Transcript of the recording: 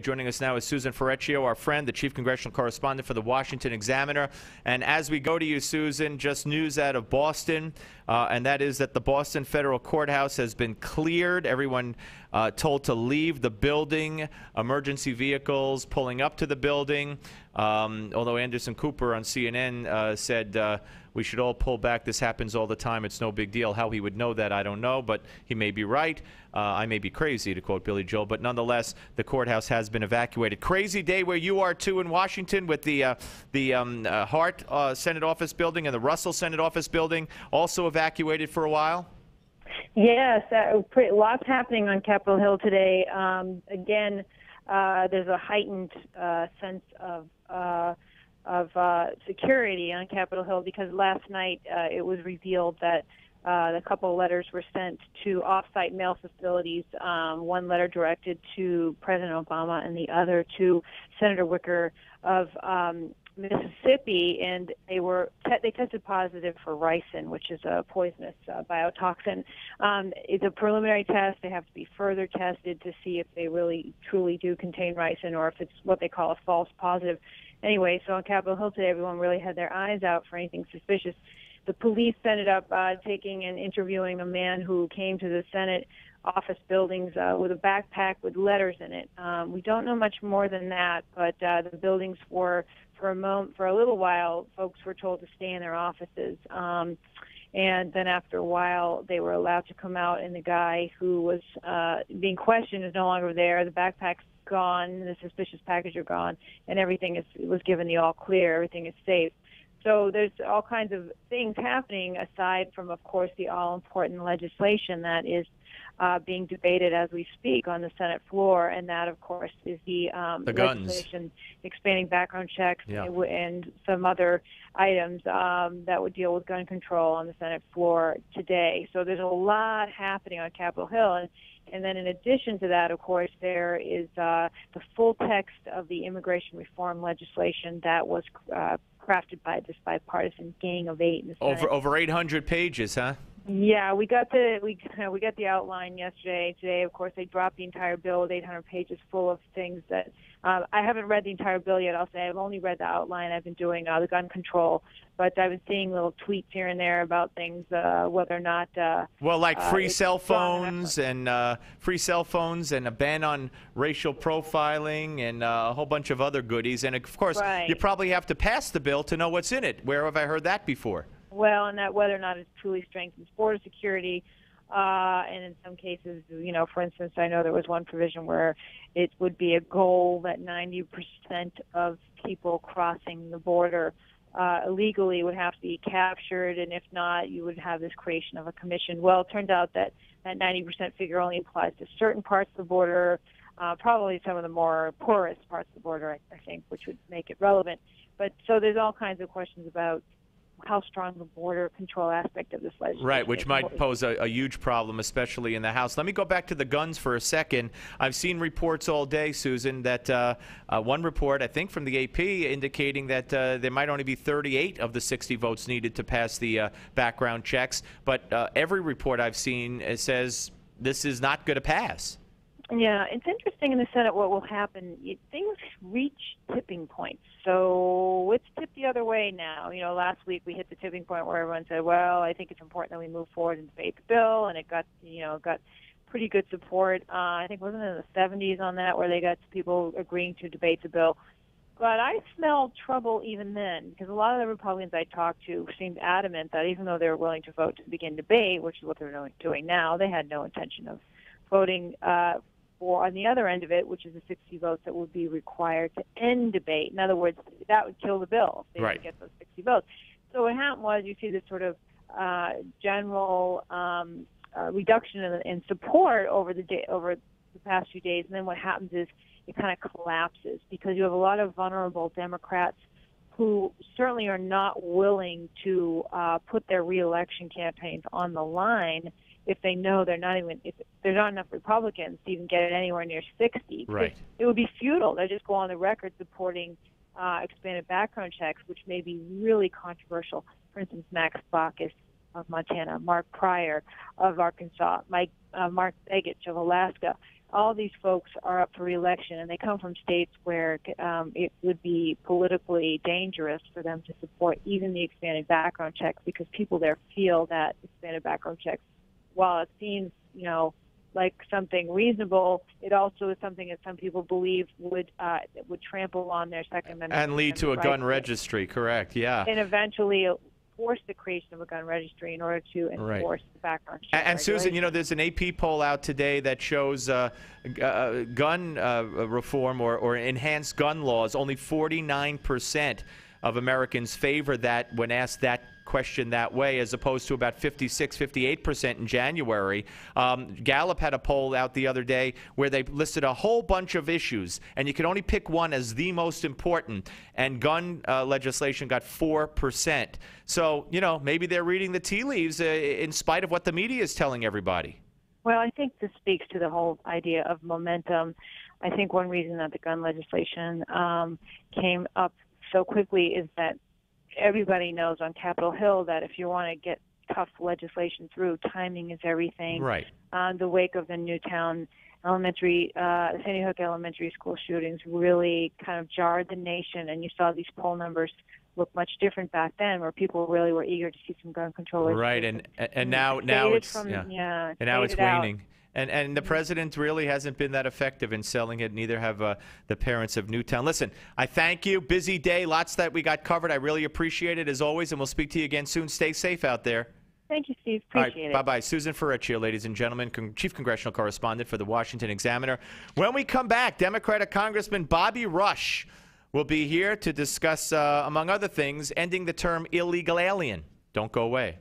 Joining us now is Susan Ferrechio, our friend, the chief congressional correspondent for the Washington Examiner. And as we go to you, Susan, just news out of Boston, and that is that the Boston Federal Courthouse has been cleared. Everyone told to leave the building, emergency vehicles pulling up to the building. Although Anderson Cooper on CNN said we should all pull back. This happens all the time. It's no big deal. How he would know that, I don't know, but he may be right. I may be crazy, to quote Billy Joel, but nonetheless, the courthouse has been evacuated. Crazy day where you are, too, in Washington with the Hart Senate Office Building and the Russell Senate Office Building also evacuated for a while? Yes, lots happening on Capitol Hill today. Again, there's a heightened sense of security on Capitol Hill because last night it was revealed that a couple of letters were sent to off-site mail facilities. One letter directed to President Obama and the other to Senator Wicker of Mississippi, and they tested positive for ricin, which is a poisonous biotoxin. It's a preliminary test. They have to be further tested to see if they really truly do contain ricin or if it's what they call a false positive. Anyway, so on Capitol Hill today, everyone really had their eyes out for anything suspicious. The police ended up taking and interviewing a man who came to the Senate office buildings with a backpack with letters in it. We don't know much more than that, but the buildings were, for a little while, folks were told to stay in their offices. And then after a while, they were allowed to come out, and the guy who was being questioned is no longer there. The backpack's gone, the suspicious package are gone, and everything was given the all clear. Everything is safe. So there's all kinds of things happening aside from, of course, the all-important legislation that is being debated as we speak on the Senate floor, and that, of course, is the legislation expanding background checks and some other items that would deal with gun control on the Senate floor today. So there's a lot happening on Capitol Hill. And then in addition to that, of course, there is the full text of the immigration reform legislation that was crafted by this bipartisan gang of 8 in the Senate. Over 800 pages, huh? Yeah, we got the outline yesterday. Today, of course, they dropped the entire bill with 800 pages full of things that I haven't read the entire bill yet. I'll say I've only read the outline. I've been doing the gun control, but I've been seeing little tweets here and there about things, whether or not well, like free cell phones and a ban on racial profiling and a whole bunch of other goodies. And of course, you probably have to pass the bill to know what's in it. Where have I heard that before? Well, and that whether or not it truly strengthens border security, and in some cases, for instance, I know there was one provision where it would be a goal that 90% of people crossing the border illegally would have to be captured, and if not, you would have this creation of a commission. Well, it turns out that that 90% figure only applies to certain parts of the border, probably some of the more porous parts of the border, I think, which would make it relevant. But so there's all kinds of questions about how strong the border control aspect of this legislation Right, which might pose a huge problem, especially in the House. Let me go back to the guns for a second. I've seen reports all day, Susan, that one report, I think from the AP, indicating that there might only be 38 of the 60 votes needed to pass the background checks. But every report I've seen says this is not going to pass. Yeah, it's interesting in the Senate what will happen. Things reach tipping points. So it's tipped the other way now. Last week we hit the tipping point where everyone said, well, I think it's important that we move forward and debate the bill, and it got pretty good support. I think wasn't it in the 70s on that where they got people agreeing to debate the bill. But I smelled trouble even then because a lot of the Republicans I talked to seemed adamant that even though they were willing to vote to begin debate, which is what they're doing now, they had no intention of voting or on the other end of it, which is the 60 votes that would be required to end debate. In other words, that would kill the bill if they didn't get those 60 votes. So what happened was you see this sort of general reduction in support over the past few days, and then what happens is it kind of collapses because you have a lot of vulnerable Democrats who certainly are not willing to put their reelection campaigns on the line if they know if there's not enough Republicans to even get it anywhere near 60. Right. It would be futile. They just go on the record supporting expanded background checks, which may be really controversial. For instance, Max Baucus of Montana, Mark Pryor of Arkansas, Mark Begich of Alaska. all these folks are up for re-election, and they come from states where it would be politically dangerous for them to support even the expanded background checks, because people there feel that expanded background checks, while it seems, like something reasonable, it also is something that some people believe would trample on their Second Amendment and lead to a gun registry. Correct. Yeah. And eventually force the creation of a gun registry in order to enforce the background check. And Susan, there's an AP poll out today that shows gun reform or enhanced gun laws. Only 49% of Americans favor that when asked that question that way, as opposed to about 58% in January. Gallup had a poll out the other day where they listed a whole bunch of issues, and you could only pick one as the most important, and gun legislation got 4%. So, maybe they're reading the tea leaves in spite of what the media is telling everybody. Well, I think this speaks to the whole idea of momentum. I think one reason that the gun legislation came up so quickly is that everybody knows on Capitol Hill that if you want to get tough legislation through, timing is everything. Right. The wake of the Newtown Sandy Hook Elementary School shootings really kind of jarred the nation, and you saw these poll numbers look much different back then, where people really were eager to see some gun control. Right, and now it's waning. And the president really hasn't been that effective in selling it. Neither have the parents of Newtown. Listen, I thank you. Busy day. Lots that we got covered. I really appreciate it, as always, and we'll speak to you again soon. Stay safe out there. Thank you, Steve. Appreciate it. Bye-bye. Susan Ferrechio, ladies and gentlemen, Chief Congressional Correspondent for the Washington Examiner. When we come back, Democratic Congressman Bobby Rush will be here to discuss, among other things, ending the term illegal alien. Don't go away.